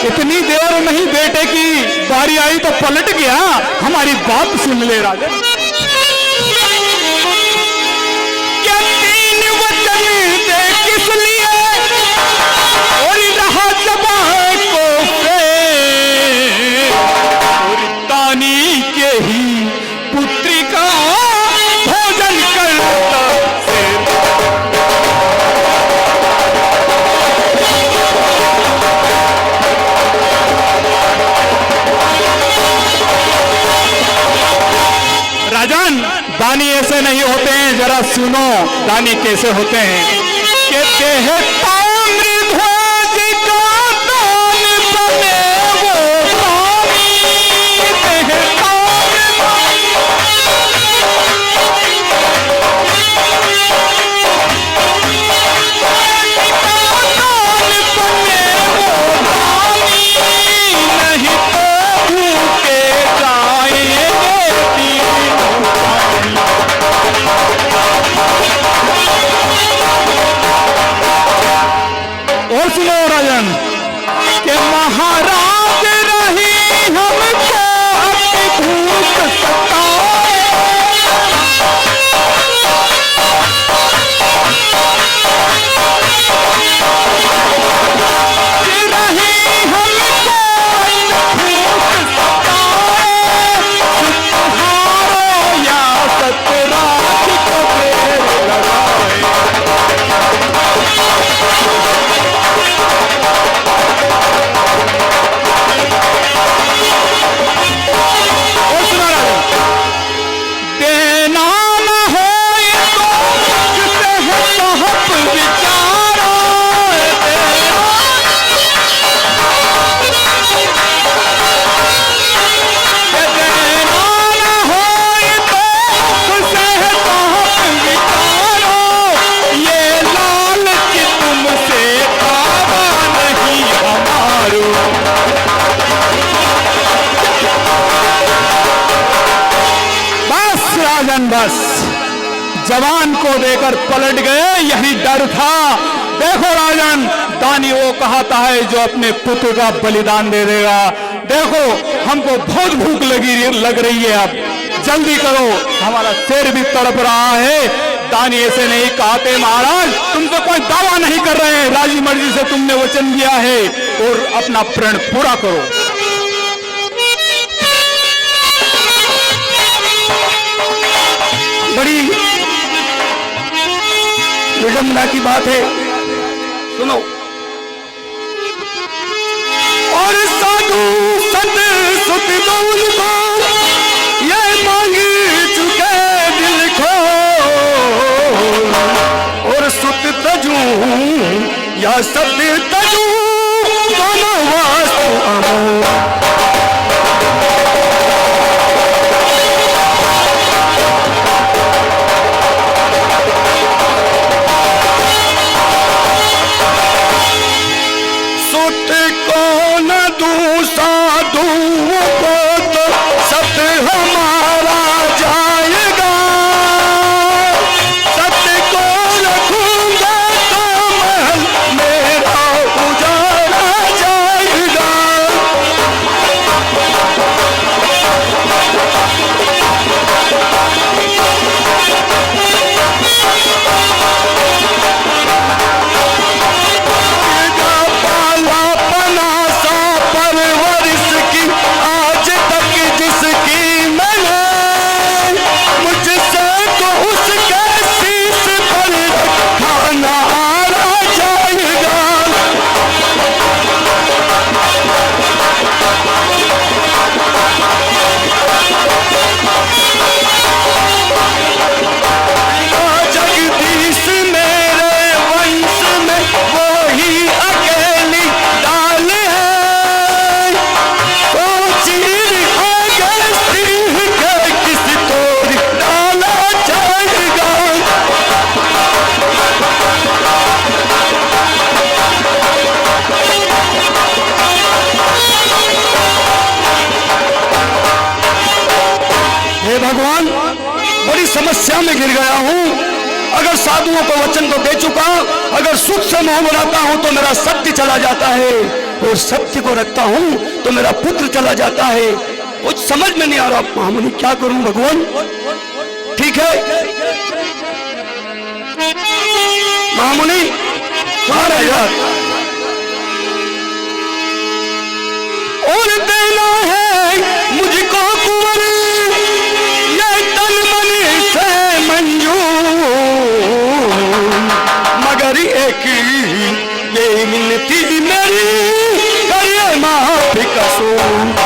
इतनी देर नहीं बेटे की बारी आई तो पलट गया। हमारी बात सुन ले राजन। क्या 3 वचन दे किस लिए और रहा जबान को फेर, और दानी के ही पुत्री का भोजन करता शेर। राजन, दानी ऐसे नहीं होते हैं, जरा सुनो दानी कैसे होते हैं। कहते हैं ताम्रध्वज का दान बने वो दानी, कहते हैं और सुनो राजन के महाराज रही हमको अपनी भूख सताए, रही हमको भूख सताए, सुधारो या सतराज को फेर लगाए। बस जवान को देकर पलट गए, यही डर था। देखो राजन, दानी वो कहता है जो अपने पुत्र का बलिदान दे देगा। देखो हमको बहुत भूख लग रही है, अब जल्दी करो, हमारा सिर भी तड़प रहा है। दानी ऐसे नहीं कहते महाराज, तुम तो कोई दावा नहीं कर रहे हैं, राजी मर्जी से तुमने वचन दिया है और अपना प्रण पूरा करो। बड़ी विडंबना की बात है, सुनो। और साधु संत सुत दौल को ये मांगी चुके दिल को, और सुत तजू या सत्य तजू दोनों वास्तु अमो। समस्या में गिर गया हूं। अगर साधुओं को वचन तो दे चुका, अगर सुख से मोह बनाता हूं तो मेरा सत्य चला जाता है, और सत्य को रखता हूं तो मेरा पुत्र चला जाता है। कुछ समझ में नहीं आ रहा महामुनि, क्या करूं भगवान? ठीक है महामुनि, यार और देना है मुझको कुंवर ये तन मन से मंजूर, मगर एक ये मिन्नती मेरी करे माफी कसूर।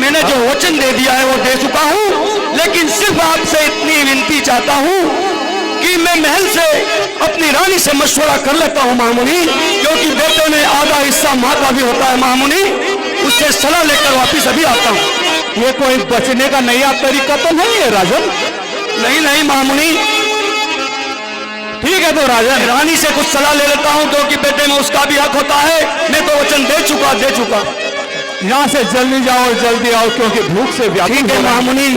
मैंने जो वचन दे दिया है वो दे चुका हूं, लेकिन सिर्फ आपसे इतनी विनती चाहता हूं कि मैं महल से अपनी रानी से मशवरा कर लेता हूं महामुनि, क्योंकि बेटे में आधा हिस्सा मां का भी होता है महामुनि, उससे सलाह लेकर वापिस अभी आता हूं। ये कोई बचने का नया तरीका तो नहीं है राजन? नहीं नहीं महामुनि, ठीक है तो राजन रानी से कुछ सलाह ले लेता हूं, क्योंकि बेटे में उसका भी हक होता है। मैं तो वचन दे चुका। यहाँ से जल्दी जाओ, जल्दी आओ, क्योंकि भूख से व्याकुल ठीक है महामुनि,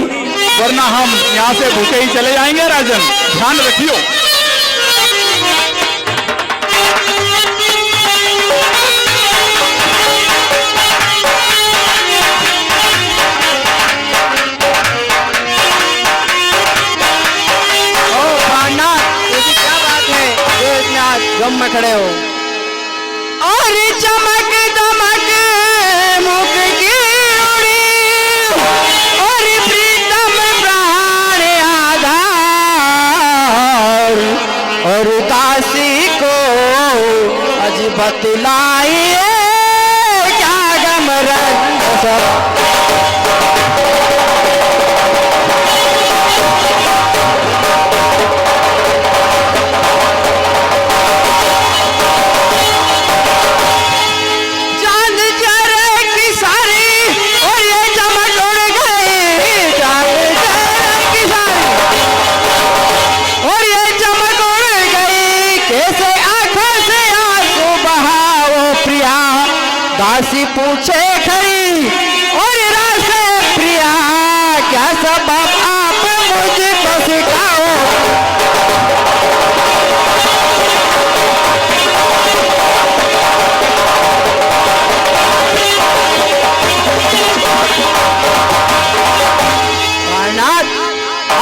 वरना हम यहाँ से भूखे ही चले जाएंगे। राजन ध्यान रखियो। क्या बात है जो इसमें आज गम में खड़े हो? और चमक दमक मुख की उड़ी और प्रीतम प्राण आधार, और दासी को अज बतलाइए क्या गम रंग सब। दासी पूछे खरी और रासे प्रिया, क्या सबब आप मुझको सिखाओ।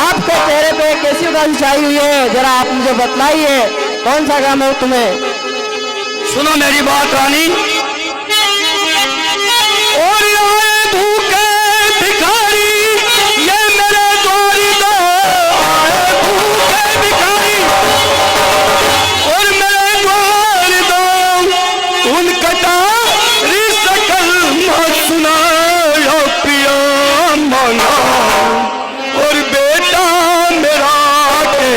आपके चेहरे पे कैसी उदासी छाई हुई है, जरा आप मुझे बतलाइए, कौन सा काम है तुम्हें? सुनो मेरी बात रानी, और आए भूखे भिखारी ये मेरे द्वारी दो, आए भूखे भिखारी और मेरे द्वार दो, उनका तारी सकल मत सुनायो पिया माना, और बेटा मेरा के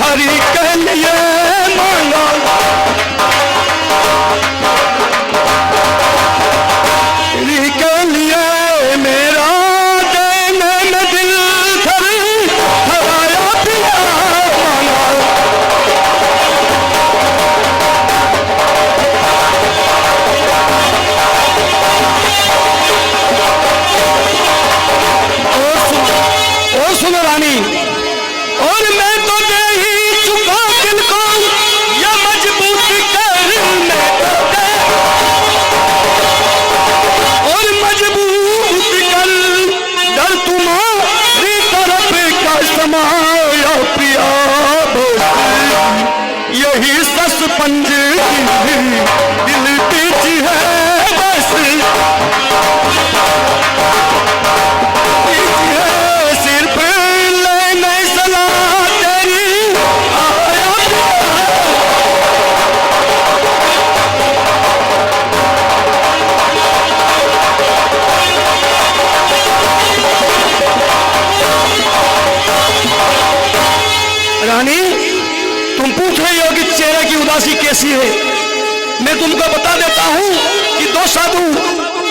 हरि के लिए मांगा। रानी, तुम पूछ रही हो कि चेहरे की उदासी कैसी है। मैं तुमको बता देता हूँ कि दो साधु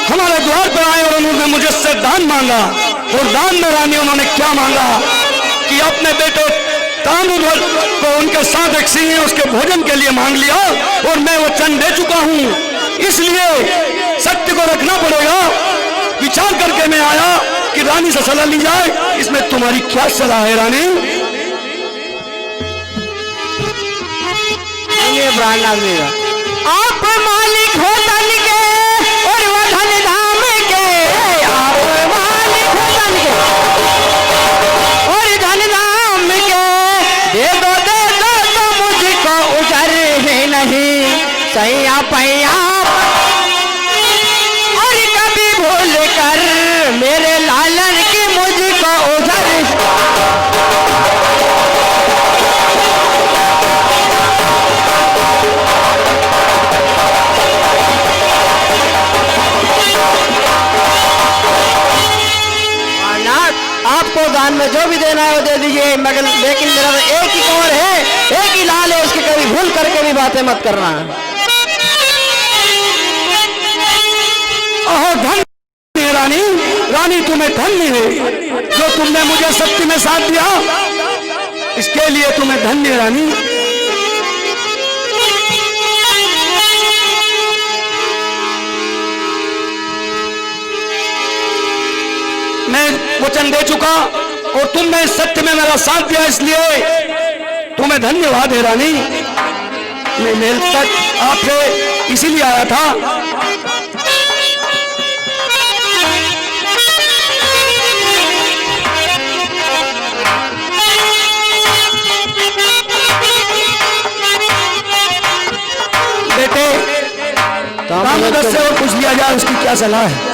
हमारे द्वार पर आए और उन्होंने मुझसे दान मांगा। और दान में रानी उन्होंने क्या मांगा कि अपने बेटे ताम्रध्वज को उनके साथ एक सिंह है उसके भोजन के लिए मांग लिया और मैं वचन दे चुका हूँ। इसलिए सत्य को रखना पड़ेगा। विचार करके मैं आया कि रानी से सलाह ली जाए। इसमें तुम्हारी क्या सलाह है रानी? प्राण आदमी का आप मालिक हो धन के और वह धन धाम के। आप मालिक हो धन के और धन धाम के। दे दो तो मुझको उजर ही नहीं सैया पैया। और कभी भूल कर मेरे लालन की मुझको उजर। आपको दान में जो भी देना है वो दे दीजिए, मगर लेकिन मेरा एक ही कौन है, एक ही लाल है, उसकी कभी भूल करके भी बातें मत करना। ओह धन्य रानी, रानी तुम्हें धन्य है जो तुमने मुझे सत्य में साथ दिया। इसके लिए तुम्हें धन्य रानी। मैं वचन दे चुका और तुमने सत्य में मेरा साथ दिया, इसलिए तुम्हें धन्यवाद है रानी। मैं मेल तक आपसे इसीलिए आया था। बेटे ताम्रध्वज से और पूछ लिया जाए उसकी क्या सलाह है।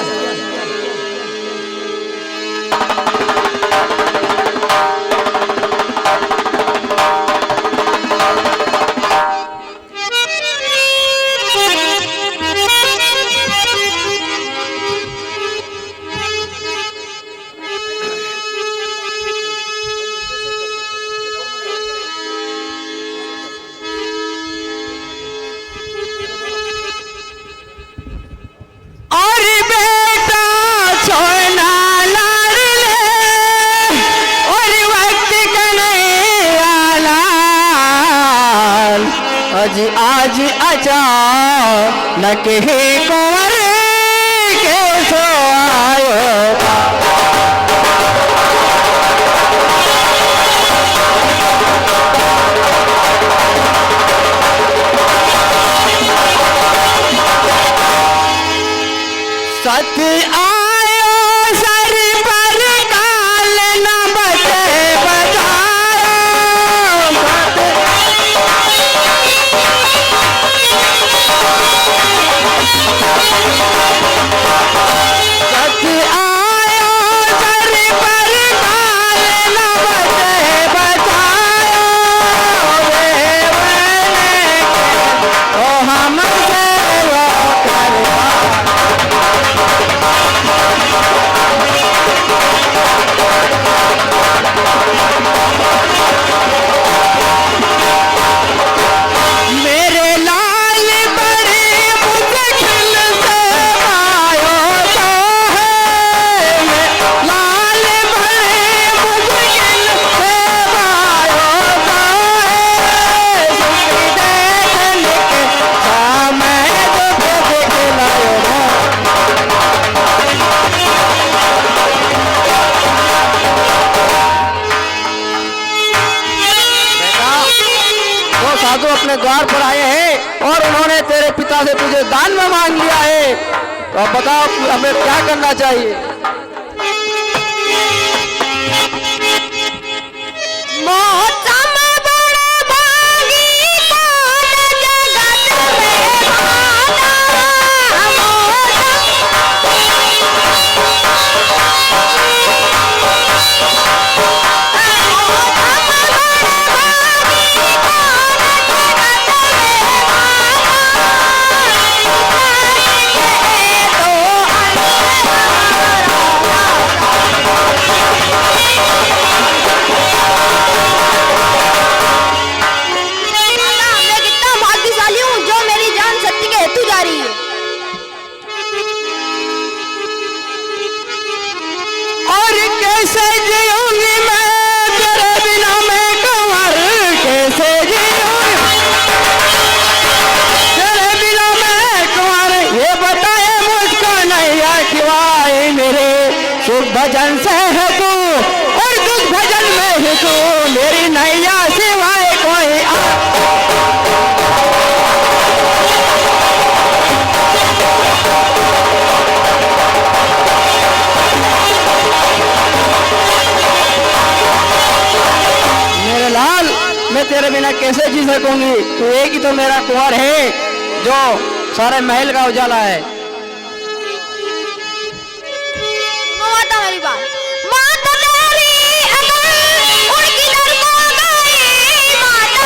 आज अचानक ही कुंवर के सो आयो। सत्य आयो सर पर काल न बचे बजायो। सत्य आयो सर पर काल न बचे बजायो। वे बने ओ हमसे वो करवा। मेरे लाल बड़े मुश्किल से आयो तो है। लाल बड़े मुश्किल से आयो तो है। सुख देखने के समय दुख दिखलायो। वो साधु अपने द्वार पर आए हैं और उन्होंने तेरे पिता से तुझे दान में मांग लिया है, तो अब बताओ कि हमें क्या करना चाहिए। मौसम बड़े भागी कौन जगत में भाना। तो तेरे बिना कैसे जी सकूंगी। तू एक ही तो मेरा कुंवर है जो सारे महल का उजाला है। माता मेरी बात, माता तेरी अगर उनकी दर को गई, माता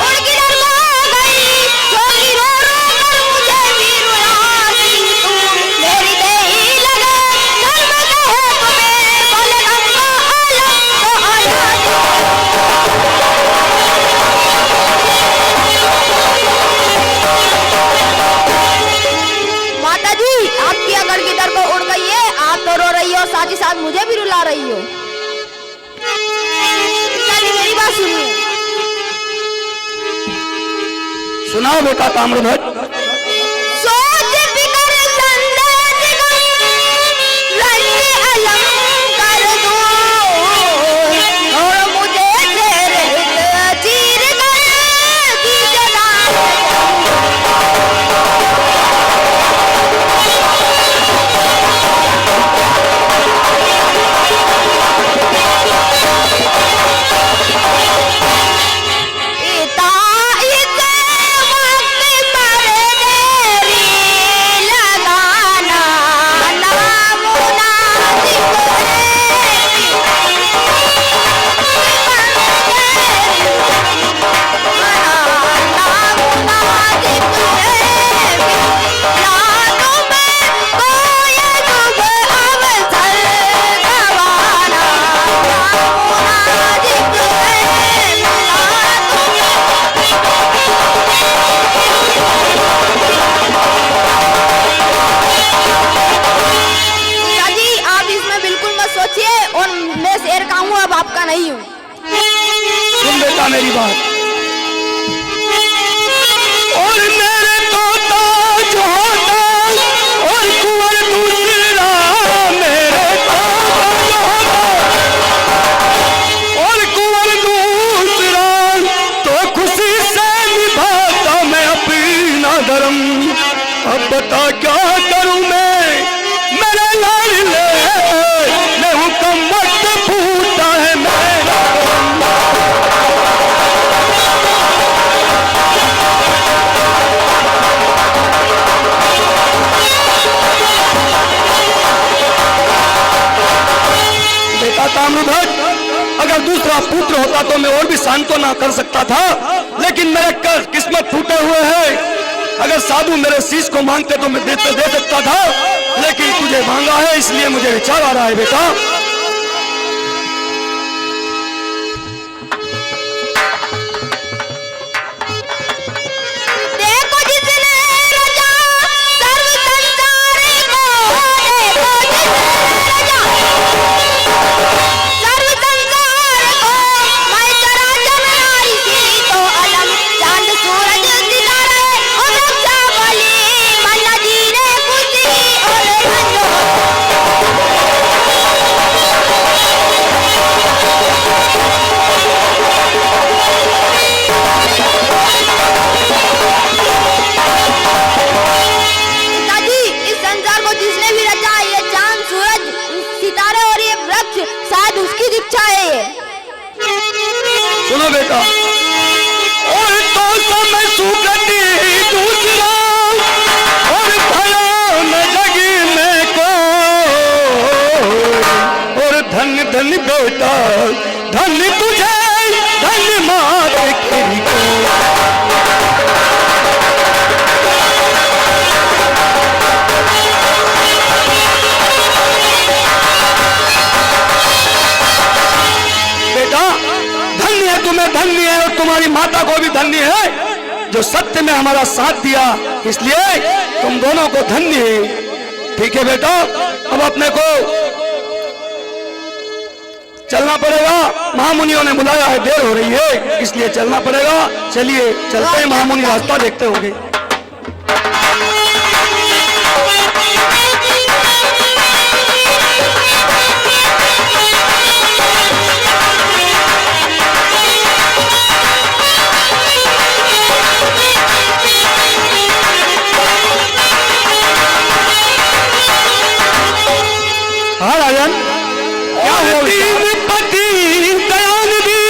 उनकी दर को गई, जोगी रो रो कर मुझे भी रुलाती तू, मेरी देही लगे धर्म कहे तुम्हें, बोले गंगा आलम तो माता जी, आपकी अगर की दर को उड़ गई है, आप तो रो रही हो, साथ ही साथ मुझे भी रुला रही हो। पिताजी मेरी बात सुनिए। सुनाओ बेटा ताम्रध्वज। सोच फिकर संदेश गम, रंग अलम कर दो, और मुझे तेरे चीर कर दीजिए पिता इस वक्त पर देरी लगाना नामुनासिब पिताजी, आप इसमें बिल्कुल मत सोचिए, और मैं शेर का हूँ, अब आपका नहीं हूँ। सुन बेटा मेरी बात। और मेरे तो ताज होता और कुंवर दूसरा, मेरे तो ताज होता और कुंवर दूसरा, तो खुशी से निभाता मैं अपना धर्म। अब बता क्या करूं मैं, मेरे लाडले मैं हूं कम वक्त फूटा है मेरा। बेटा ताम्रध्वज, अगर दूसरा पुत्र होता तो मैं और भी सांत्वना कर सकता था, लेकिन मेरे किस्मत फूटे हुए है। अगर साधु मेरे शीश को मांगते तो मैं दे सकता था, लेकिन तुझे मांगा है, इसलिए मुझे विचार आ रहा है बेटा। देखो जिसने रचा सर्व संसार को, देखो जिसने रचा सर्व संसार को, मैं चराचर नारी थी तो अलम, चांद सूरज सितारे और रक्षा बली, मन जीने खुशी और रंजो। पिताजी, इस संसार को जिसने भी रचा, ये चांद सूरज सितारे और ये वृक्ष, शायद उसकी दीक्षा है ये। सुनो बेटा, और तो समय सुगति दूसरा, और भयो न जगी में को, और धन धन बेटा धन तुझे, धन मात तेरी को। बेटा धन्य है तुम्हें, धन्य है, और तुम्हारी माता को भी धन्य है जो सत्य में हमारा साथ दिया, इसलिए तुम दोनों को धन्य है। ठीक है बेटा, अब अपने को चलना पड़ेगा, महामुनियों ने बुलाया है, देर हो रही है, इसलिए चलना पड़ेगा। चलिए चलते हैं, महामुनि रास्ता देखते होंगे। और तीन पति दयानिधि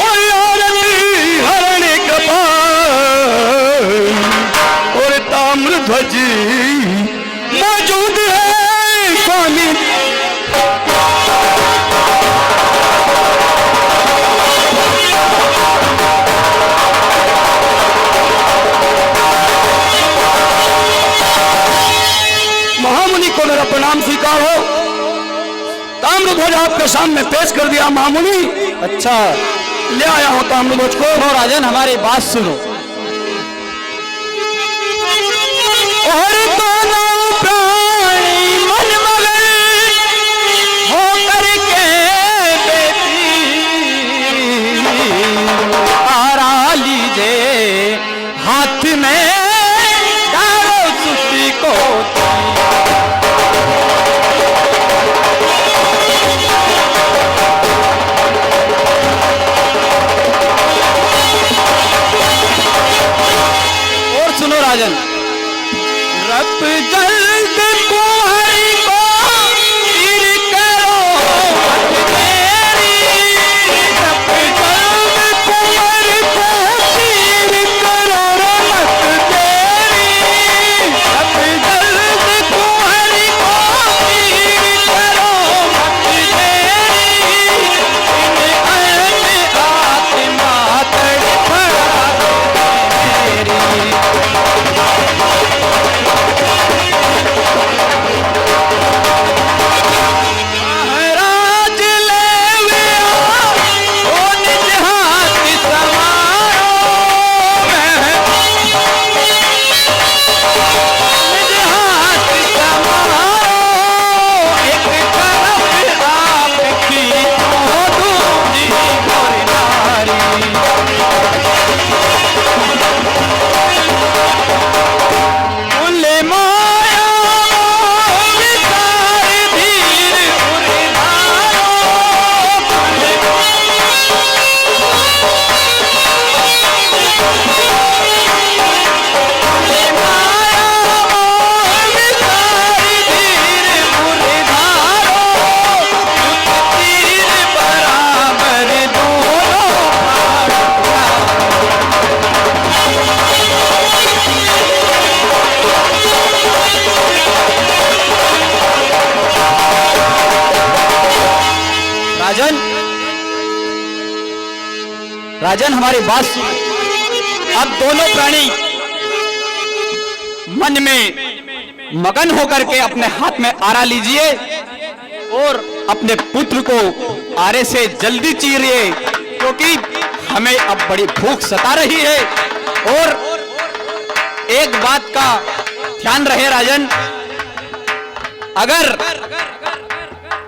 और आरती हरण कपाल और ताम्र ध्वज मौजूद है स्वामी। महामुनि को मेरा प्रणाम स्वीकार हो। ताम्रध्वज आपके सामने पेश कर दिया महामुनि। अच्छा, ले आया हूं ताम्रध्वज को। तो राजन हमारी बात सुनो। और दोनों प्राणी मन मगन होकर के बेटी आरा लीजिए हाथ में डालो सुती को। और सुनो राजन, रब जल्द कुंवारी को तीर करो मत देरी। रब जल्द कुंवर को तीर करो मत देरी। रब जल्द कुंवारी को तीर करो मत देरी। इन आत्मा तड़फड़ा तेरी। महाराज ले ओ निज हाथ समारो। निज हाथ समारो। एक तरफ आपकी तो दूजी मोर नारी। फूले माया विचार धीर उधारो। फूले माया विचार धीर उधारो। युक्त तीर बराबर दोनों राजन, राजन हमारी बात सुनो। अब दोनों प्राणी मन में मगन होकर के अपने हाथ में आरा लीजिए और अपने पुत्र को आरे से जल्दी चीरिए, क्योंकि हमें अब बड़ी भूख सता रही है। और एक बात का ध्यान रहे राजन, अगर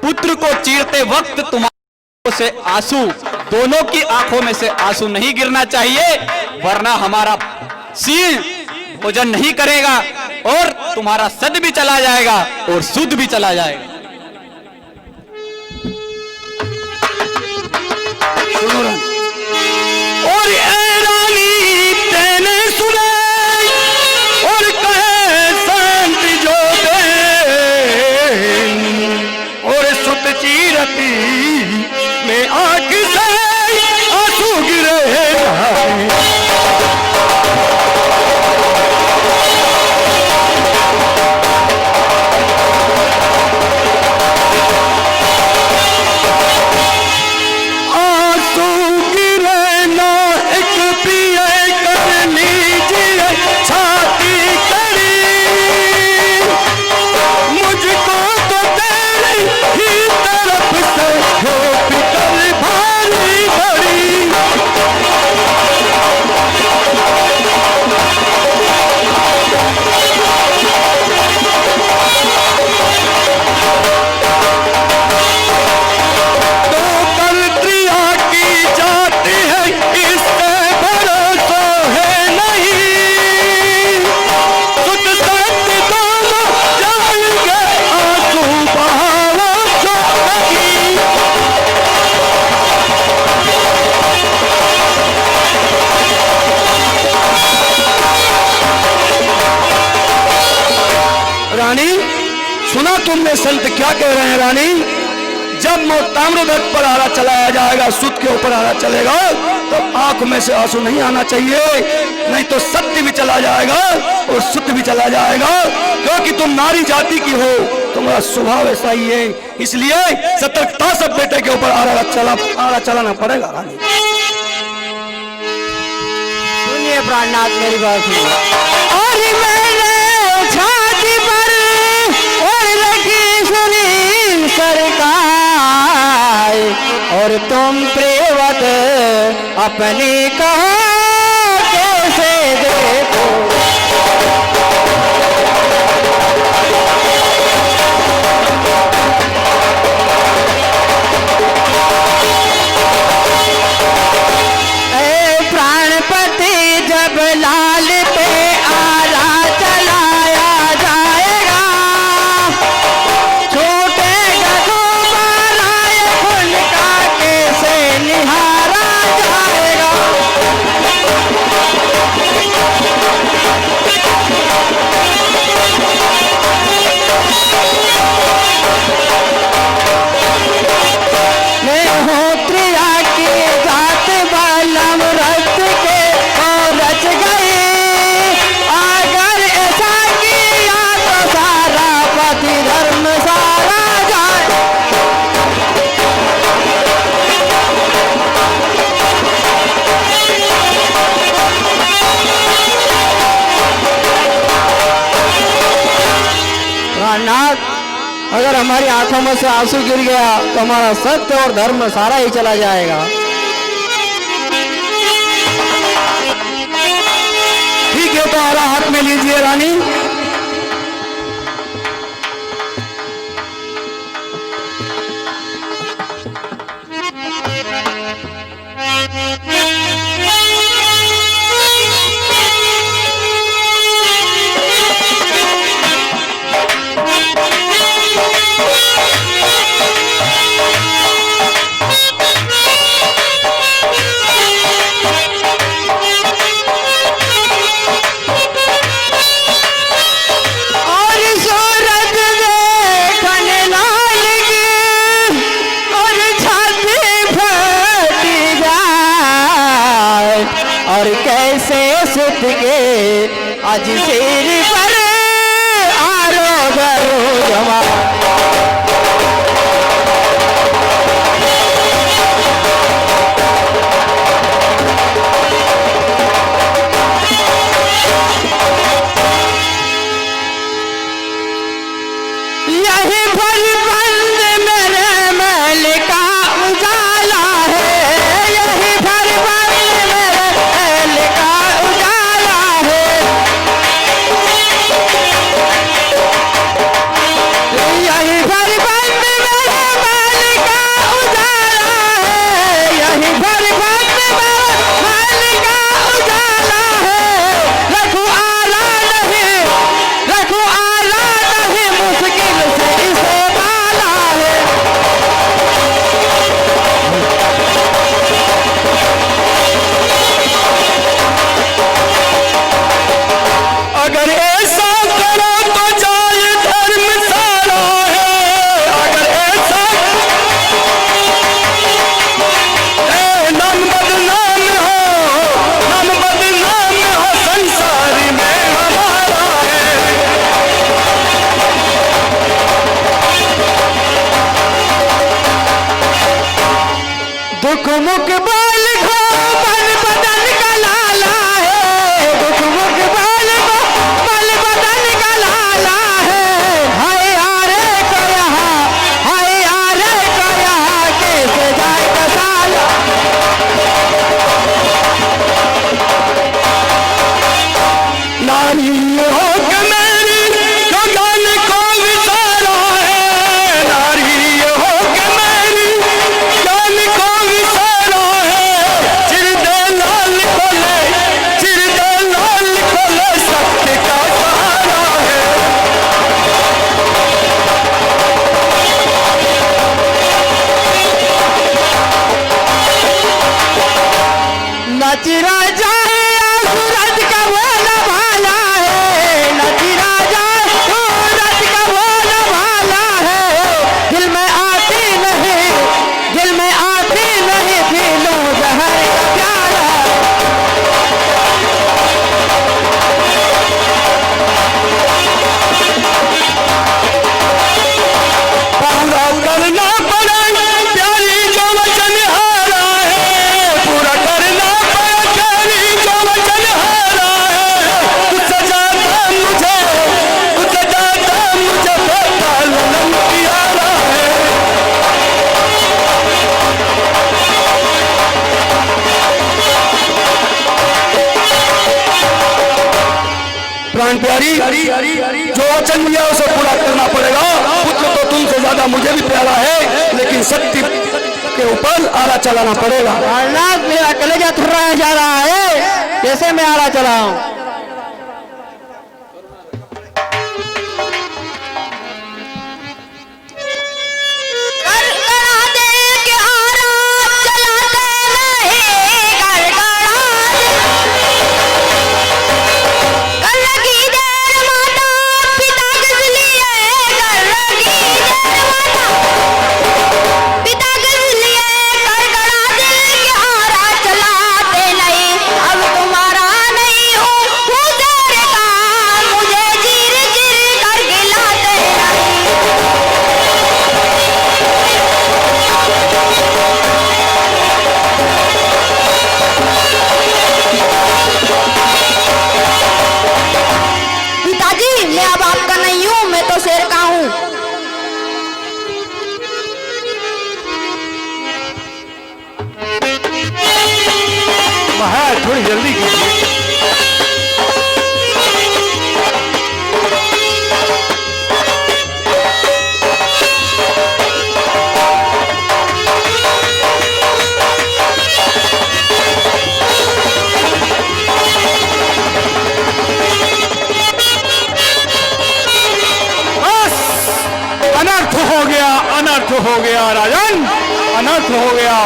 पुत्र को चीरते वक्त तुम्हारे से आंसू, दोनों की आंखों में से आंसू नहीं गिरना चाहिए, वरना हमारा सिर भोजन नहीं करेगा और तुम्हारा सद भी चला जाएगा और सुध भी चला जाएगा। और ए रानी तेने सुने और कहे संत जो दे और सुत चीरती में आंख से आंसू गिरे। आंसू गिरे ना एक पिए कर लीजिए छाती कड़ी। मुझको तो तेरी ही तरफ से हो फिकर भारी बड़ी। तो कल क्रिया की जाती है, इससे भरोसा है नहीं। सुत सत्य दोनों जाएंगे आंसू बहाओ जो नहीं। रानी, सुना तुमने संत क्या कह रहे हैं रानी? जब ताम्रध्वज पर आरा चलाया जाएगा, सुत के ऊपर आरा चलेगा, तो आंख में से आंसू नहीं आना चाहिए, नहीं तो सत्य भी चला जाएगा और सुत भी चला जाएगा। क्योंकि तुम नारी जाति की हो, तुम्हारा स्वभाव ऐसा ही है, इसलिए सतर्कता से बेटे के ऊपर आरा चलाना पड़ेगा। रानी सुनिए प्राणनाथ मेरी बात सुनिए। और मैंने छाती पर और रखी सुनी सरकार, और तुम प्रेवत अपनी कहो कैसे देखो। प्राणपति जब लाल पे आरा चलाया जाएगा, छूटेगा दोबारा ये खुनका कैसे निहारा जाएगा। मैं हूँ त्रिया की जात बालम रक्त के और रच गई, अगर ऐसा किया तो सारा पति धर्म सारा जाए। प्राणनाथ, अगर हमारी आंखों में से आंसू गिर गया तो हमारा सत्य और धर्म सारा ही चला जाएगा। ठीक है, तो आरा हाथ में लीजिए रानी। और सूरज देखने लाल की और छाती फटी जाए, और कैसे सुत के आज सिर पर आरो गरो जमा। यही भर बंद मेरे महल का उजाला है, यही भर बंद मेरे महल का उजाला है। यही भर बंद मेरे महल का उजाला है, यही भर बंद मेरे महल का उजाला है। रखो आला नहीं, रखो आला नहीं, मुश्किल से इसे पाला है। अगर ऐसा करो तो जाए धर्म सारा है, अगर ऐसा नाम बदनाम हो संसार में हमारा है। दुख मुख बोल घो बल बदन का लाला है, दुख मुख बोल घो बल बदन का लाला है। हाय यारे को यहाँ, हाय यारे को यहाँ कैसे जाए कसाला। नारी हो के मेरी जो ज्ञान को विसारा है, नारी हो के मेरी ज्ञान को विसारा है। वचन दिया उसे पूरा करना पड़ेगा। पुत्र तो तुमसे ज्यादा मुझे भी प्यारा है, लेकिन शक्ति के ऊपर आला चलाना पड़ेगा। प्राणनाथ मेरा कलेजा थर्राया जा रहा है, कैसे मैं आला चलाऊं? थोड़ी जल्दी कीजिए। अनर्थ हो गया राजन, अनर्थ हो गया।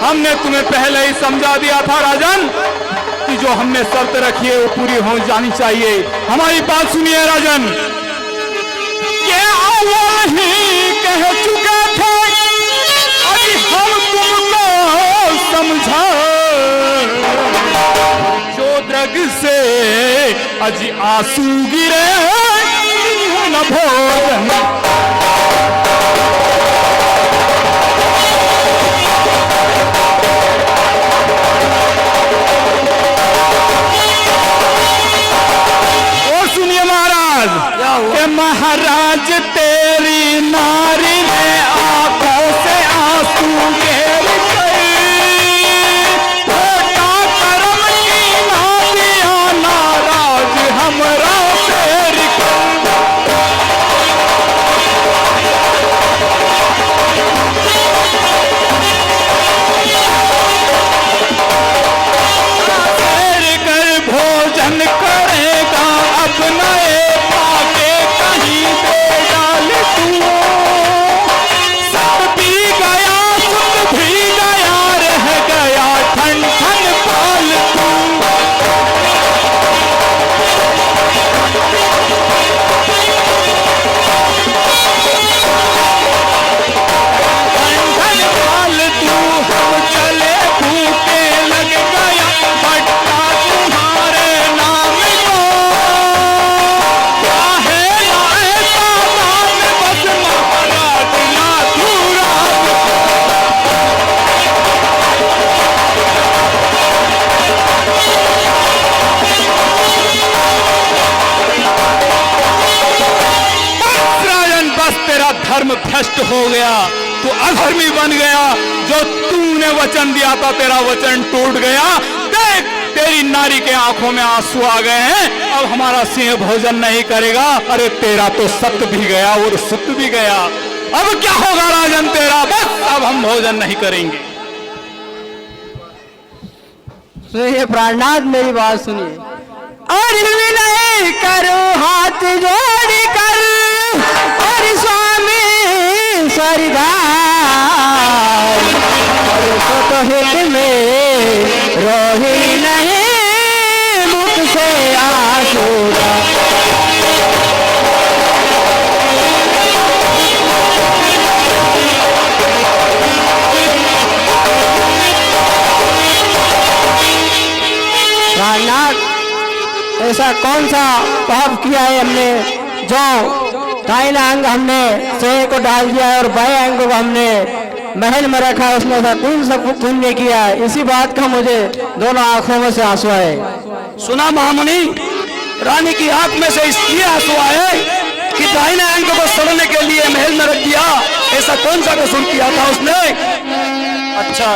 हमने तुम्हें पहले ही समझा दिया था राजन कि जो हमने शर्त रखी है वो पूरी हो जानी चाहिए। हमारी बात सुनिए राजन, ये अव्वल ही कह चुके थे, अभी हम तुमको समझा, जो द्रग से अजी आंसू गिरे न भोजन। के महाराज तेरी नारी ने आंखों से आंसू गिर गए, छोटा करम की नादिया नाराज हमरा फेर कर भोजन करेगा अपना धर्म भ्रष्ट हो गया, तू अधर्मी बन गया। जो तूने वचन दिया था तेरा वचन टूट गया। देख तेरी नारी के आंखों में आंसू आ गए हैं, अब हमारा सिंह भोजन नहीं करेगा। अरे तेरा तो सत्य भी गया और सुत भी गया, अब क्या होगा राजन तेरा? बस अब हम भोजन नहीं करेंगे। सुनिए प्राणनाथ मेरी बात सुनिए, और विनय करो हाथ जोड़ कर, और स्वामी सरदार तो हित में रोही नहीं मुख से आंसू। ऐसा कौन सा पाप किया है हमने, जो दाहिना अंग हमने सेह को डाल दिया और बाएं अंग को हमने महल में रखा, उसने ऐसा कौन सा पुण्य किया है? इसी बात का मुझे दोनों आंखों में से आंसू आए। सुना महामुनि, रानी की आंख में से इसलिए आंसू आए कि दाहिने अंग को सड़ने के लिए महल में रख दिया। ऐसा कौन सा कसूर किया था उसने? अच्छा,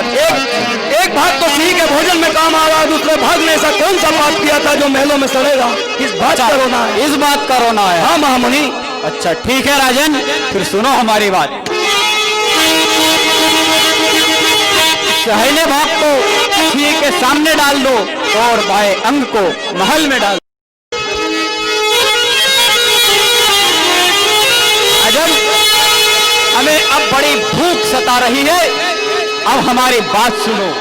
एक भाग तो ठीक है, भोजन में काम आ रहा है, दूसरे भाग में ऐसा कौन सा पाप किया था जो महलों में सड़ेगा? इस बात का रोना है। इस बात का रोना है। हाँ महामुनि। अच्छा ठीक है राजन, फिर सुनो हमारी बात। पहले भाग को सिंह के सामने डाल दो और बाएं अंग को महल में डाल दो। राजन, हमें अब बड़ी भूख सता रही है, अब हमारी बात सुनो।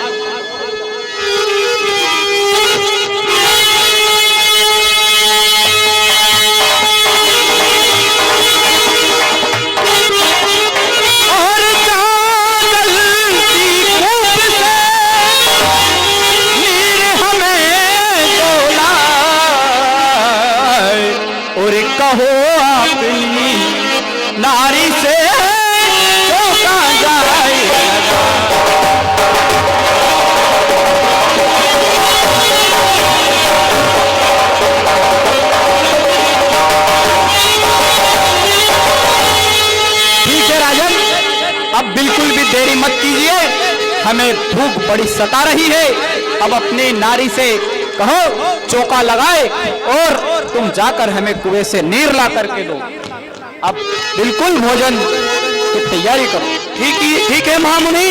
कहो अपनी नारी से चौका जाए ठीक है राजन, अब बिल्कुल भी देरी मत कीजिए, हमें भूख बड़ी सता रही है। अब अपनी नारी से कहो चौका लगाए और तुम जाकर हमें कुएं से नीर ला करके दो। अब बिल्कुल भोजन की तैयारी करो। ठीक है महामुनि,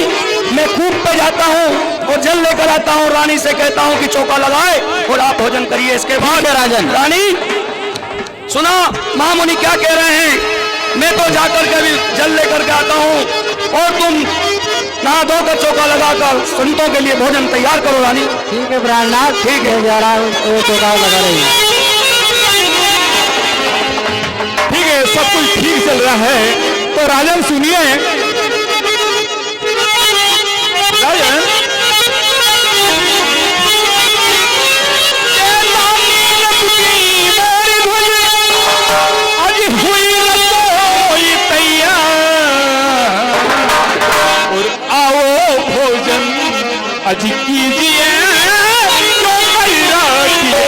मैं कूप पे जाता हूँ और जल लेकर आता हूँ, रानी से कहता हूँ कि चौका लगाए और आप भोजन करिए। इसके बाद राजन। रानी सुना महामुनि क्या कह रहे हैं, मैं तो जाकर के भी जल लेकर के आता हूँ और तुम नहा धोकर चौका लगाकर संतों के लिए भोजन तैयार करो। रानी ठीक है प्राणनाथ, ठीक है, जा रहा हूँ तो चौका लगा रही है। ठीक है, सब कुछ ठीक चल रहा है। तो राजन सुनिए, राजन आज हुई रसोई तैयार और आओ भोजन आज कीजिए जो मैरा किया।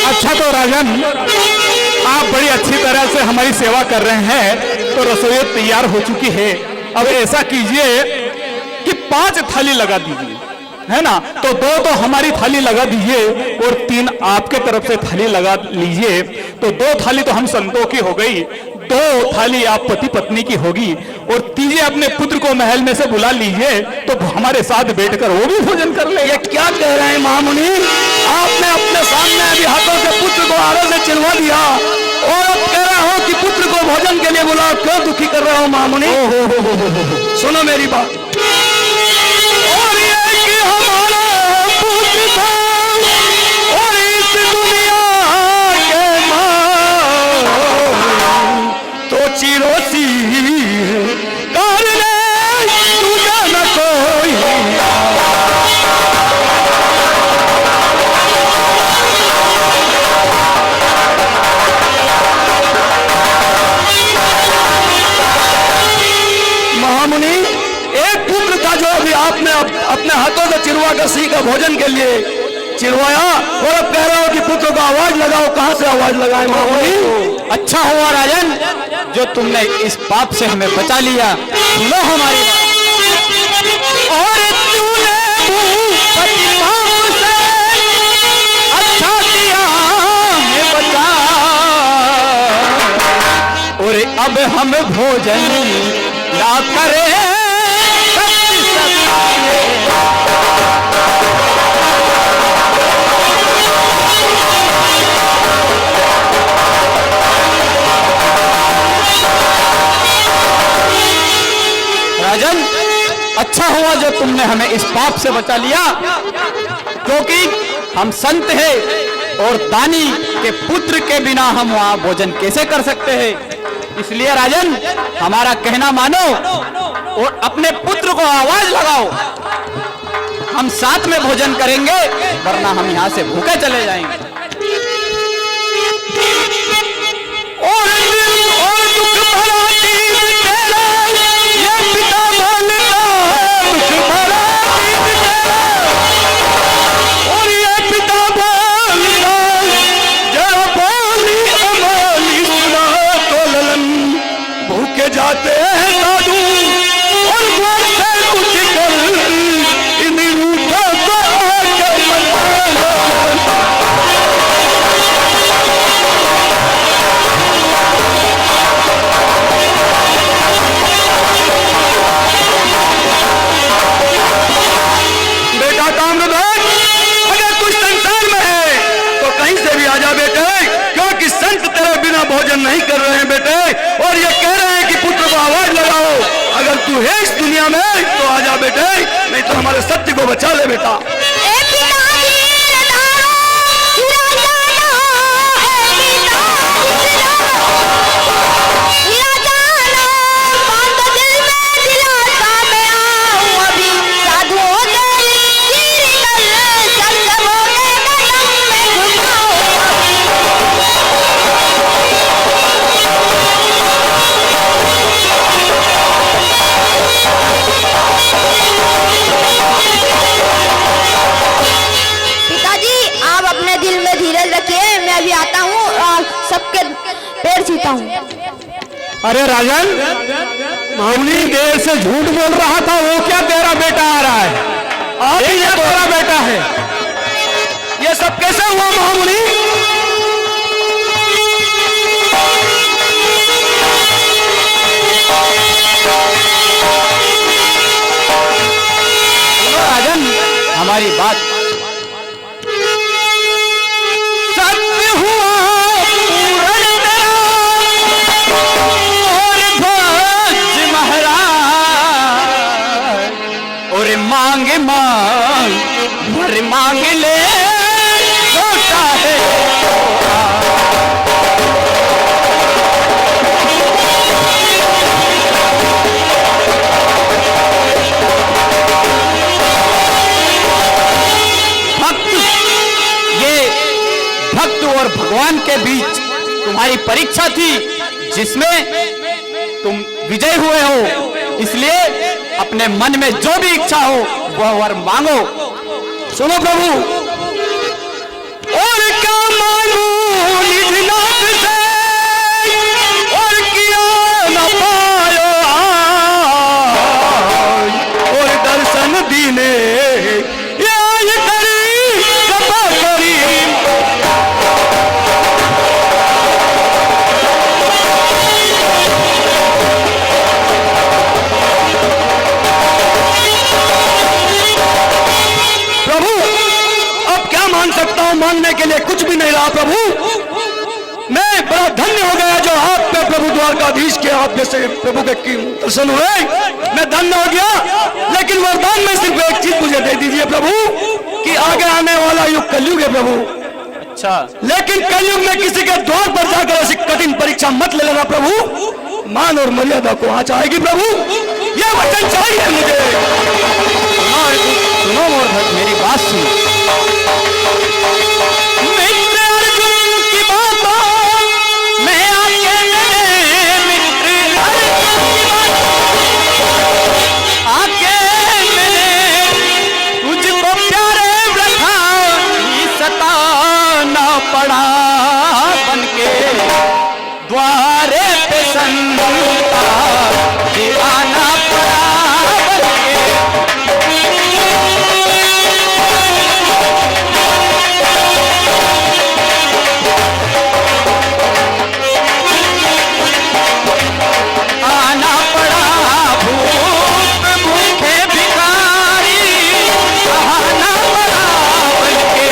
अच्छा तो राजन, आप बड़ी अच्छी तरह से हमारी सेवा कर रहे हैं, तो रसोई तैयार हो चुकी है। अब ऐसा कीजिए कि 5 थाली लगा दीजिए, है ना? तो 2 तो हमारी थाली लगा दीजिए और 3 आपके तरफ से थाली लगा लीजिए। तो 2 थाली तो हम संतों की हो गई, 2 थाली आप पति पत्नी की होगी और तीजे अपने पुत्र को महल में से बुला लीजिए, तो हमारे साथ बैठकर वो भी भोजन कर ले। ये क्या कह रहे हैं महामुनि, आपने अपने सामने अभी हाथों से पुत्र को आड़े से चिरवा दिया और अब कह रहे हो कि पुत्र को भोजन के लिए बुलाओ। क्यों दुखी कर रहे हो महामुनि? सुनो मेरी बात। और ये कि हमारा पुत्र था और इस दुनिया के मां तो चिरोसी कर ले तुझे न कोई। महामुनि, एक पुत्र था जो अभी आपने अपने हाथों से चिरवा कर सी का भोजन के लिए चिरवाया और अब कह रहे हो कि पुत्र को आवाज लगाओ। कहां से आवाज लगाए महामुनि? अच्छा हुआ राजन जो तुमने इस पाप से हमें बचा लिया। सुनो हमारी बात। और तूने पति पाप से अच्छा किया हमें बचा, और अब हम भोजन ना करे राजन। अच्छा हुआ जो तुमने हमें इस पाप से बचा लिया, क्योंकि हम संत हैं और दानी के पुत्र के बिना हम वहां भोजन कैसे कर सकते हैं। इसलिए राजन हमारा कहना मानो और अपने पुत्र को आवाज लगाओ, हम साथ में भोजन करेंगे, वरना हम यहाँ से भूखे चले जाएंगे। और दुख भरा दीन तेरा ये पिता बोलता, दुख भरा दीन तेरा और ये भोजन नहीं कर रहे हैं बेटे, और ये कह रहे हैं कि पुत्र को आवाज लगाओ। अगर तू है इस दुनिया में तो आ जा बेटे, नहीं तो हमारे सत्य को बचा ले बेटा। ए पिताजी रधारो हीरा जाना, ए पिताजी हीरा जाना, बांध दिल में दिलासा मैं आऊं अभी, साधुओं के चीर कर संगमों के कदम में झुकाऊं पिताजी। आप अपने दिल में धीरज रखिए, मैं अभी आता हूँ और सबके पैर छूता हूँ। अरे राजन, मामूली देर से झूठ बोल रहा था, वो क्या तेरा बेटा आ रहा है? आप ही ये तेरा बेटा है? ये सब कैसे हुआ महामुनि? राजन, हमारी बात सत्य हुआ पूरन तेरा और भोज महाराज, और मांगे मांग भर मांग ले छोटा है। भक्त और भगवान के बीच तुम्हारी परीक्षा थी, जिसमें तुम विजय हुए हो, इसलिए अपने मन में जो भी इच्छा हो वह वर मांगो। सुनो प्रभु, और क्या मांगू निधिनाथ से, और किया न पायो आज, और दर्शन दीने याद करी कृपा करी। प्रभु अब क्या मान सकता हूं, मानने के लिए कुछ भी नहीं रहा प्रभु। मैं बड़ा धन्य हो गया जो आप पे प्रभु द्वारकाधीश के आप जैसे प्रभु के दर्शन हुए, मैं धन्य हो गया। लेकिन वरदान में सिर्फ एक चीज मुझे दे दीजिए प्रभु, कि आगे आने वाला युग कलयुग है प्रभु। अच्छा, लेकिन कलयुग में किसी के द्वार पर जाकर ऐसी कठिन परीक्षा मत ले लेना प्रभु। मान और मर्यादा को आँच आएगी प्रभु, यह वचन चाहिए मुझे। सुनो मोर भक्त, मेरी बात सुनो। मित्र अर्जुन की बातों में आके मेरे मित्र अर्जुन की बातों आके मैंने तुझको प्यारे रखा, ही सताना पड़ा बनके द्वारे पे संता दीवाना पड़ा बनके। आना पड़ा भूख भूखे भिखारी, आना पड़ा बनके।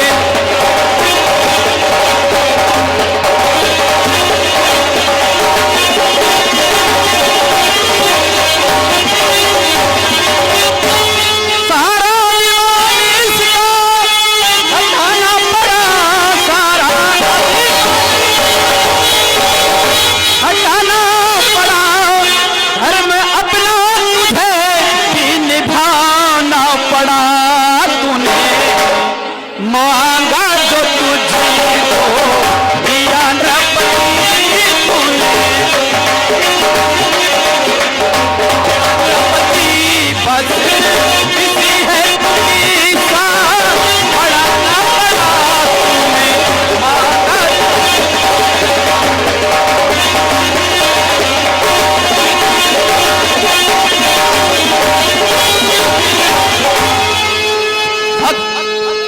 सारा इसका हटाना पड़ा, सारा हटाना पड़ा, धर्म अपना तुझे भी निभाना पड़ा। तूने मांगा जो तुझको दिया न पड़ी, तूने बस किसी है तुझी सा पढ़ाना पड़ा, तूने मांगा।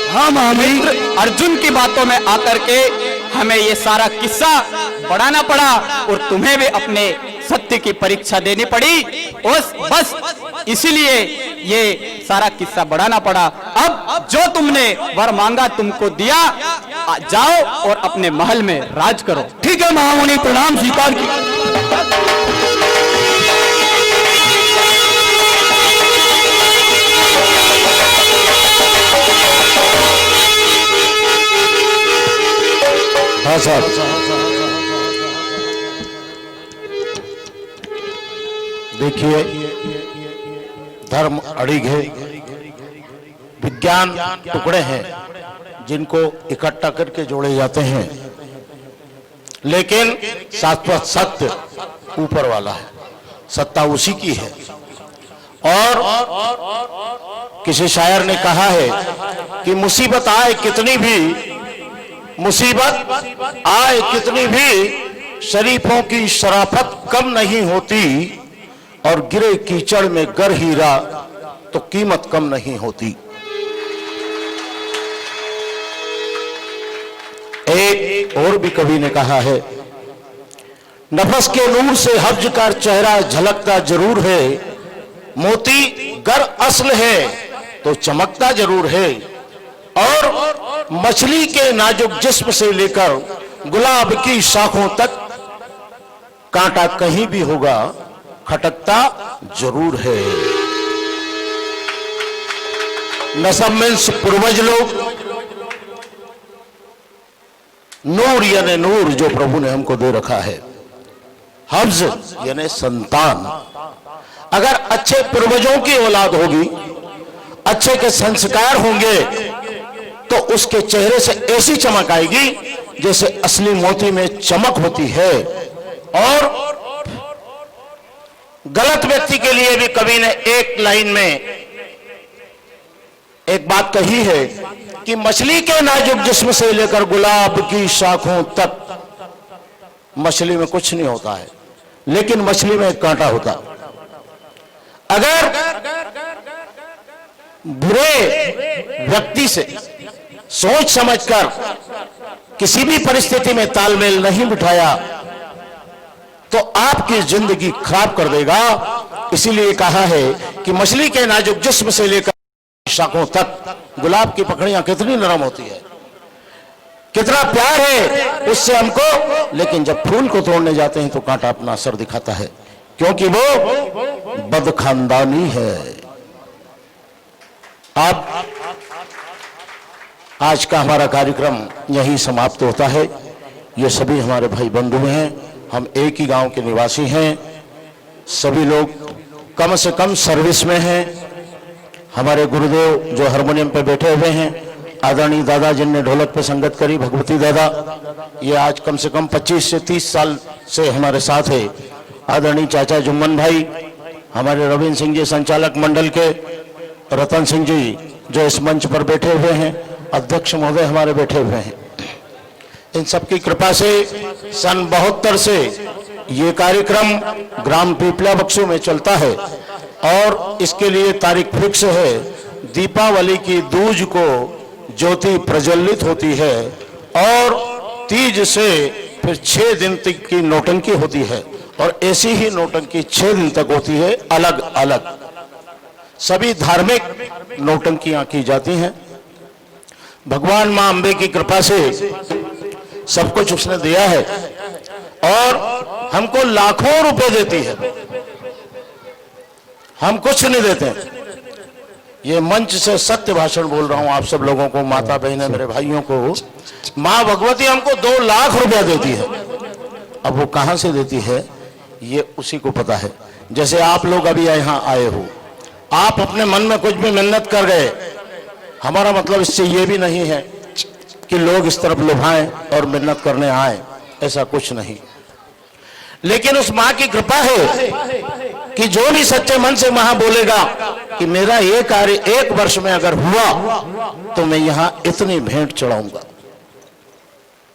हाँ महामित्र, अर्जुन की बातों में आकर के हमें ये सारा किस्सा बढ़ाना पड़ा, और तुम्हें भी अपने सत्य की परीक्षा देनी पड़ी। बस इसीलिए ये सारा किस्सा बढ़ाना पड़ा। अब जो तुमने वर मांगा तुमको दिया, जाओ और अपने महल में राज करो। ठीक है महामुनि, प्रणाम स्वीकार की। हाँ साहब, देखिए धर्म अड़िग है, विज्ञान टुकड़े हैं जिनको इकट्ठा करके जोड़े जाते हैं, लेकिन शाश्वत सत्य ऊपर वाला है, सत्ता उसी की है। और किसी शायर ने कहा है कि मुसीबत आए कितनी भी शरीफों की शराफत कम नहीं होती, और गिरे कीचड़ में गर हीरा तो कीमत कम नहीं होती। एक और भी कवि ने कहा है, नफस के नूर से हब्ज का चेहरा झलकता जरूर है, मोती गर असल है तो चमकता जरूर है, और मछली के नाजुक जिस्म से लेकर गुलाब की शाखों तक कांटा कहीं भी होगा खटकता जरूर है। नसब मीन्स पूर्वज लोग, नूर यानी नूर जो प्रभु ने हमको दे रखा है, हफ्ज यानी संतान। अगर अच्छे पूर्वजों की औलाद होगी, अच्छे के संस्कार होंगे, तो उसके चेहरे से ऐसी चमक आएगी जैसे असली मोती में चमक होती है। और गलत व्यक्ति के लिए भी कवि ने एक लाइन में एक बात कही है कि मछली के नाजुक जिस्म से लेकर गुलाब की शाखों तक, मछली में कुछ नहीं होता है, लेकिन मछली में एक कांटा होता। अगर बुरे व्यक्ति से सोच समझकर किसी भी परिस्थिति में तालमेल नहीं बिठाया तो आपकी जिंदगी खराब कर देगा। इसीलिए कहा है कि मछली के नाजुक जिस्म से लेकर शाखों तक, गुलाब की पकड़ियां कितनी नरम होती है, कितना प्यार है उससे हमको, लेकिन जब फूल को तोड़ने जाते हैं तो कांटा अपना असर दिखाता है, क्योंकि वो बदखानदानी है। अब आज का हमारा कार्यक्रम यहीं समाप्त होता है। ये सभी हमारे भाई बंधु हैं, हम एक ही गांव के निवासी हैं, सभी लोग कम से कम सर्विस में हैं। हमारे गुरुदेव जो हारमोनियम पे बैठे हुए हैं, आदरणीय दादा जिनने ढोलक पे संगत करी, भगवती दादा, ये आज कम से कम 25 से 30 साल से हमारे साथ है। आदरणीय चाचा जुम्मन भाई, हमारे रविंद्र सिंह जी संचालक मंडल के, रतन सिंह जी जो इस मंच पर बैठे हुए हैं, अध्यक्ष महोदय हमारे बैठे हुए हैं, इन सबकी कृपा से सन 72 से ये कार्यक्रम ग्राम पीपला बक्सू में चलता है। और इसके लिए तारीख फिक्स है, दीपावली की दूज को ज्योति प्रज्वलित होती है और तीज से फिर 6 दिन तक की नौटंकी होती है, और ऐसी ही नौटंकी 6 दिन तक होती है, अलग अलग सभी धार्मिक नौटंकियां की जाती हैं। भगवान मां अंबे की कृपा से सब कुछ उसने दिया है और हमको लाखों रुपए देती है, हम कुछ नहीं देते। ये मंच से सत्य भाषण बोल रहा हूं आप सब लोगों को, माता बहने मेरे भाइयों को, मां भगवती हमको 2 लाख रुपया देती है। अब वो कहां से देती है ये उसी को पता है। जैसे आप लोग अभी यहां आए हो, आप अपने मन में कुछ भी मेहनत कर गए, हमारा मतलब इससे ये भी नहीं है कि लोग इस तरफ लुभाएं और मेहनत करने आए, ऐसा कुछ नहीं। लेकिन उस मां की कृपा है कि जो भी सच्चे मन से वहां बोलेगा कि मेरा ये कार्य 1 वर्ष में अगर हुआ तो मैं यहां इतनी भेंट चढ़ाऊंगा,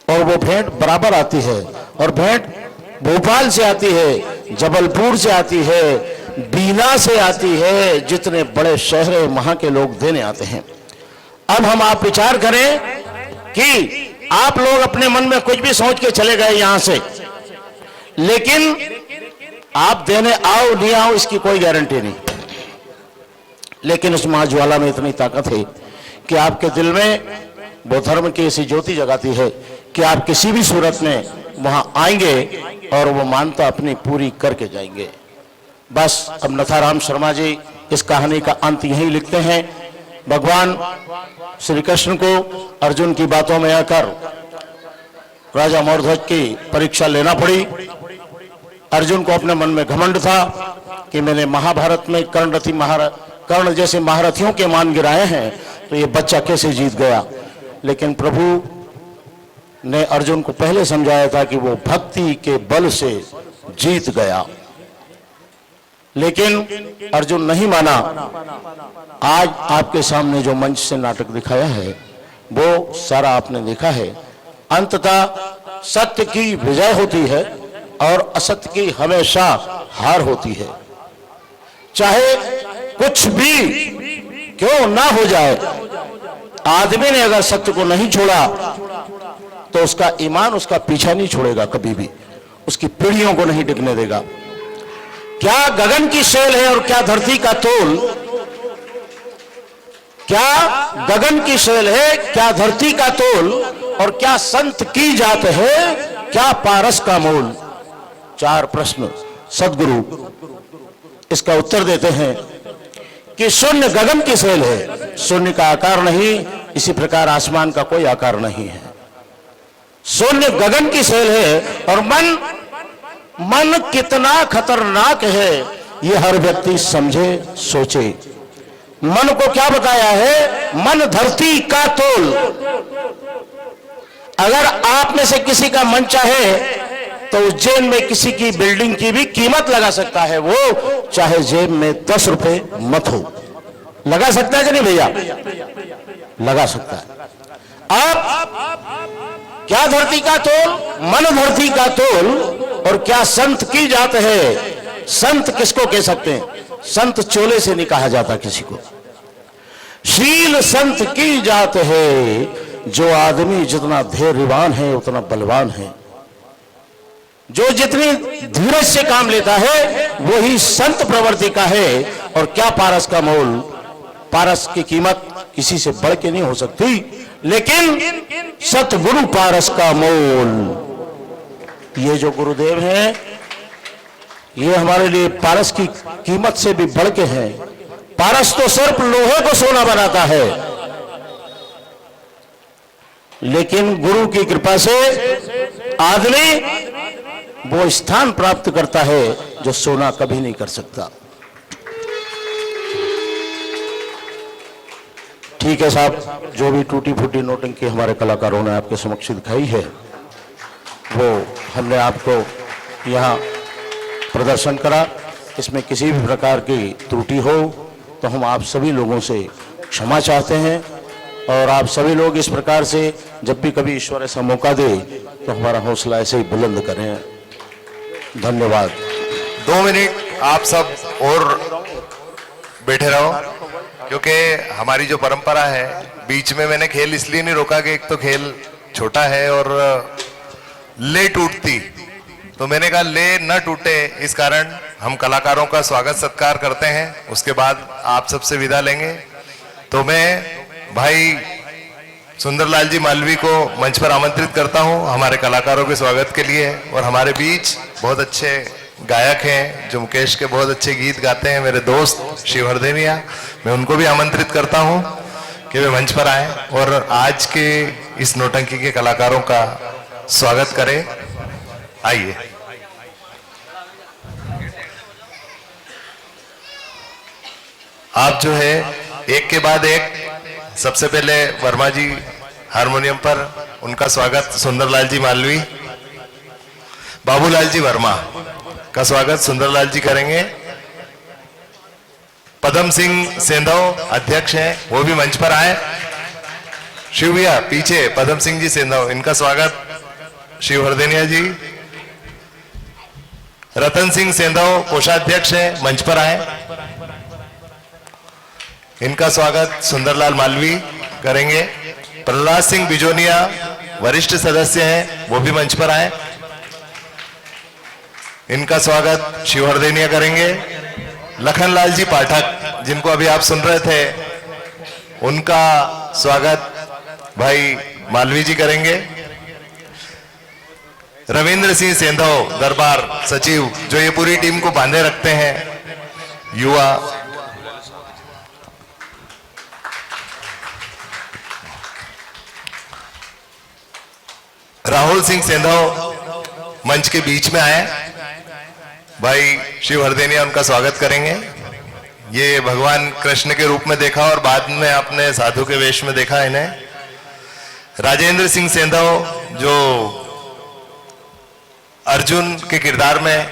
और वो भेंट बराबर आती है। और भेंट भोपाल से आती है, जबलपुर से आती है, बीना से आती है, जितने बड़े शहर है वहां के लोग देने आते हैं। अब हम आप विचार करें कि आप लोग अपने मन में कुछ भी सोच के चले गए यहां से, लेकिन आप देने आओ नहीं आओ इसकी कोई गारंटी नहीं। लेकिन उस मां ज्वाला में इतनी ताकत है कि आपके दिल में वो धर्म की ऐसी ज्योति जगाती है कि आप किसी भी सूरत में वहां आएंगे और वो मानता अपनी पूरी करके जाएंगे। बस अब नथाराम शर्मा जी इस कहानी का अंत यही लिखते हैं। भगवान श्री कृष्ण को अर्जुन की बातों में आकर राजा मौर्ध्वज की परीक्षा लेना पड़ी। अर्जुन को अपने मन में घमंड था कि मैंने महाभारत में कर्ण जैसे महारथियों के मान गिराए हैं, तो ये बच्चा कैसे जीत गया। लेकिन प्रभु ने अर्जुन को पहले समझाया था कि वो भक्ति के बल से जीत गया, लेकिन अर्जुन नहीं माना। आज आपके सामने जो मंच से नाटक दिखाया है वो सारा आपने देखा है। अंततः सत्य की विजय होती है और असत्य की हमेशा हार होती है। चाहे कुछ भी क्यों ना हो जाए, आदमी ने अगर सत्य को नहीं छोड़ा तो उसका ईमान उसका पीछा नहीं छोड़ेगा, कभी भी उसकी पीढ़ियों को नहीं टिकने देगा। क्या गगन की सेल है और क्या धरती का तोल, क्या गगन की सेल है क्या धरती का तोल, और क्या संत की जात है क्या पारस का मोल। 4 प्रश्न सदगुरु इसका उत्तर देते हैं कि शून्य गगन की सेल है, शून्य का आकार नहीं, इसी प्रकार आसमान का कोई आकार नहीं है। शून्य गगन की सेल है और मन कितना खतरनाक है ये हर व्यक्ति समझे सोचे। मन को क्या बताया है, मन धरती का तोल। अगर आप में से किसी का मन चाहे तो उज्जैन में किसी की बिल्डिंग की भी कीमत लगा सकता है, वो चाहे जेब में 10 रुपए मत हो। लगा सकता है कि नहीं भैया, लगा सकता है। आप क्या धरती का तोल, मन धरती का तोल, और क्या संत की जात है। संत किसको कह सकते हैं, संत चोले से नहीं कहा जाता किसी को। शील संत की जात है, जो आदमी जितना धैर्यवान है उतना बलवान है, जो जितनी धीरज से काम लेता है वही संत प्रवृत्ति का है। और क्या पारस का मोल, पारस की कीमत किसी से बढ़ के नहीं हो सकती, लेकिन सतगुरु पारस का मोल। ये जो गुरुदेव हैं ये हमारे लिए पारस की कीमत से भी बढ़ के हैं। पारस तो सिर्फ लोहे को सोना बनाता है, लेकिन गुरु की कृपा से आदमी वो स्थान प्राप्त करता है जो सोना कभी नहीं कर सकता। ठीक है साहब, जो भी टूटी फूटी नोटंकी हमारे कलाकारों ने आपके समक्ष दिखाई है वो हमने आपको यहाँ प्रदर्शन करा। इसमें किसी भी प्रकार की त्रुटि हो तो हम आप सभी लोगों से क्षमा चाहते हैं, और आप सभी लोग इस प्रकार से जब भी कभी ईश्वर ऐसा मौका दे तो हमारा हौसला ऐसे ही बुलंद करें। धन्यवाद। 2 मिनट आप सब और बैठे रहो, क्योंकि हमारी जो परंपरा है, बीच में मैंने खेल इसलिए नहीं रोका कि एक तो खेल छोटा है और ले टूटती, तो मैंने कहा ले न टूटे, इस कारण हम कलाकारों का स्वागत सत्कार करते हैं, उसके बाद आप सबसे विदा लेंगे। तो मैं भाई सुंदरलाल जी मालवी को मंच पर आमंत्रित करता हूं हमारे कलाकारों के स्वागत के लिए। और हमारे बीच बहुत अच्छे गायक हैं जो मुकेश के बहुत अच्छे गीत गाते हैं, मेरे दोस्त शिवहरदेनिया, मैं उनको भी आमंत्रित करता हूं कि वे मंच पर आए और आज के इस नौटंकी के कलाकारों का स्वागत करें। आइए। आप जो है एक के बाद एक, सबसे पहले वर्मा जी हारमोनियम पर, उनका स्वागत सुंदरलाल जी मालवी, बाबूलाल जी वर्मा का स्वागत सुंदरलाल जी करेंगे। पदम सिंह सेंधव अध्यक्ष हैं, वो भी मंच पर आए। शिव भैया पीछे, पदम सिंह जी सेंधव, इनका स्वागत शिवहरदेनिया जी। रतन सिंह सेंधव कोषाध्यक्ष हैं, मंच पर आए, इनका स्वागत सुंदरलाल मालवी करेंगे। प्रहलाद सिंह बिजोनिया वरिष्ठ सदस्य हैं, वो भी मंच पर आए, इनका स्वागत शिवहरदेनिया करेंगे। लखनलाल जी पाठक, जिनको अभी आप सुन रहे थे, उनका स्वागत भाई मालवी जी करेंगे। रविंद्र सिंह सेंधव दरबार सचिव, जो ये पूरी टीम को बांधे रखते हैं, युवा। राहुल सिंह सेंधव मंच के बीच में आए, भाई शिव हरदेनिया उनका स्वागत करेंगे। ये भगवान कृष्ण के रूप में देखा और बाद में आपने साधु के वेश में देखा इन्हें। राजेंद्र सिंह सेंधव जो अर्जुन के किरदार में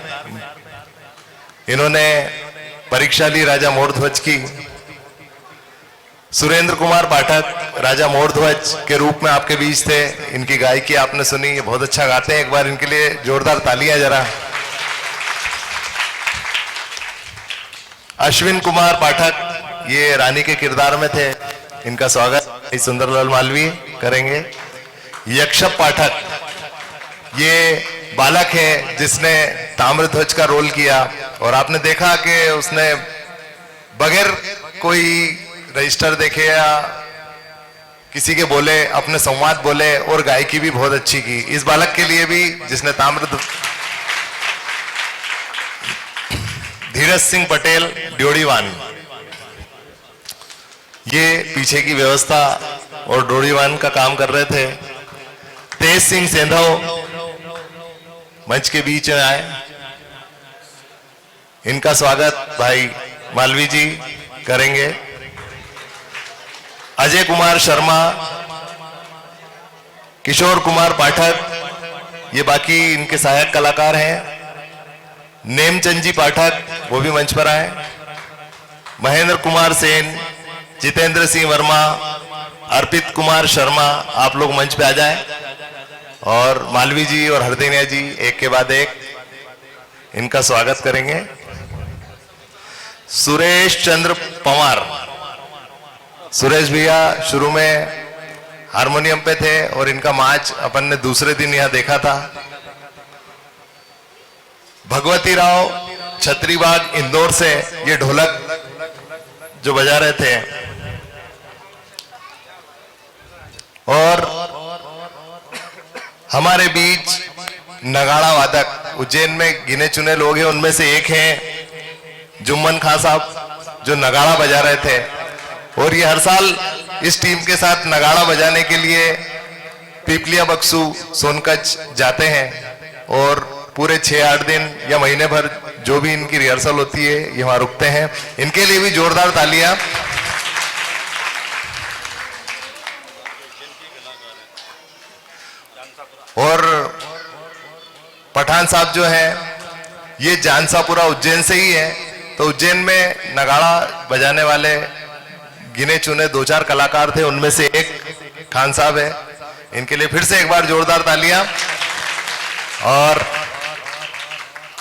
इन्होंने परीक्षा ली राजा मोरध्वज की। सुरेंद्र कुमार पाठक राजा मोरध्वज के रूप में आपके बीच थे, इनकी गायकी आपने सुनी, ये बहुत अच्छा गाते हैं, एक बार इनके लिए जोरदार तालियां जरा। अश्विन कुमार पाठक ये रानी के किरदार में थे, इनका स्वागत सुंदरलाल मालवीय करेंगे। यक्षप पाठक ये बालक है जिसने ताम्रध्वज का रोल किया और आपने देखा कि उसने बगैर कोई रजिस्टर देखे या किसी के बोले अपने संवाद बोले और गायकी भी बहुत अच्छी की। इस बालक के लिए भी जिसने धीरज सिंह पटेल ड्योढ़ीवान, ये पीछे की व्यवस्था और ड्योढ़ीवान का काम कर रहे थे। तेज सिंह सेंधव मंच के बीच में आए, इनका स्वागत भाई मालवी जी करेंगे। अजय कुमार शर्मा, किशोर कुमार पाठक ये बाकी इनके सहायक कलाकार हैं। नेमचंद जी पाठक वो भी मंच पर आए। महेंद्र कुमार सेन, जितेंद्र सिंह वर्मा, अर्पित कुमार शर्मा, आप लोग मंच पे आ जाएं और मालवी जी और हरदेनिया जी एक के बाद एक इनका स्वागत करेंगे। सुरेश चंद्र पवार, सुरेश भैया शुरू में हारमोनियम पे थे और इनका माच अपन ने दूसरे दिन यहां देखा था। भगवती राव छत्रीबाग इंदौर से ये ढोलक जो बजा रहे थे और हमारे बीच नगाड़ा वादक उज्जैन में गिने चुने लोग हैं, उनमें से एक हैं जुम्मन खान साहब जो नगाड़ा बजा रहे थे और ये हर साल इस टीम के साथ नगाड़ा बजाने के लिए पीपलिया बक्सू सोनकच जाते हैं और पूरे 6-8 दिन या महीने भर जो भी इनकी रिहर्सल होती है ये वहां रुकते हैं। इनके लिए भी जोरदार तालियां। और पठान साहब जो है ये जानसापुरा उज्जैन से ही है, तो उज्जैन में नगाड़ा बजाने वाले गिने चुने 2-4 कलाकार थे, उनमें से एक खान साहब है। इनके लिए फिर से एक बार जोरदार तालियां। और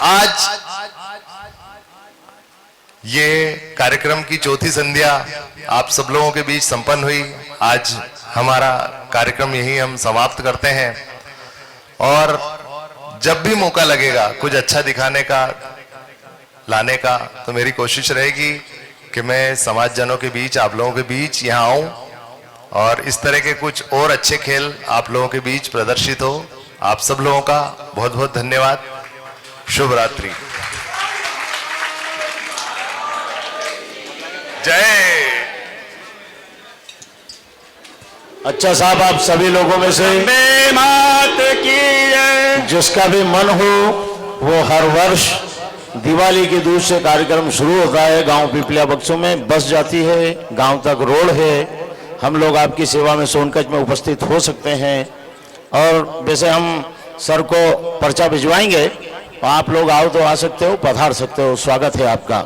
आज ये कार्यक्रम की चौथी संध्या आप सब लोगों के बीच संपन्न हुई। आज हमारा कार्यक्रम यही हम समाप्त करते हैं और जब भी मौका लगेगा कुछ अच्छा दिखाने का, लाने का, तो मेरी कोशिश रहेगी कि मैं समाजजनों के बीच, आप लोगों के बीच यहाँ आऊं और इस तरह के कुछ और अच्छे खेल आप लोगों के बीच प्रदर्शित हो। आप सब लोगों का बहुत बहुत धन्यवाद। शुभ रात्रि। जय। अच्छा साहब, आप सभी लोगों में से मात की जय। जिसका भी मन हो वो हर वर्ष दिवाली के दूर से कार्यक्रम शुरू होता है। गांव पीपलिया बक्सों में बस जाती है, गांव तक रोड है। हम लोग आपकी सेवा में सोनकच में उपस्थित हो सकते हैं और वैसे हम सर को पर्चा भिजवाएंगे, आप लोग आओ तो आ सकते हो, पधार सकते हो। स्वागत है आपका।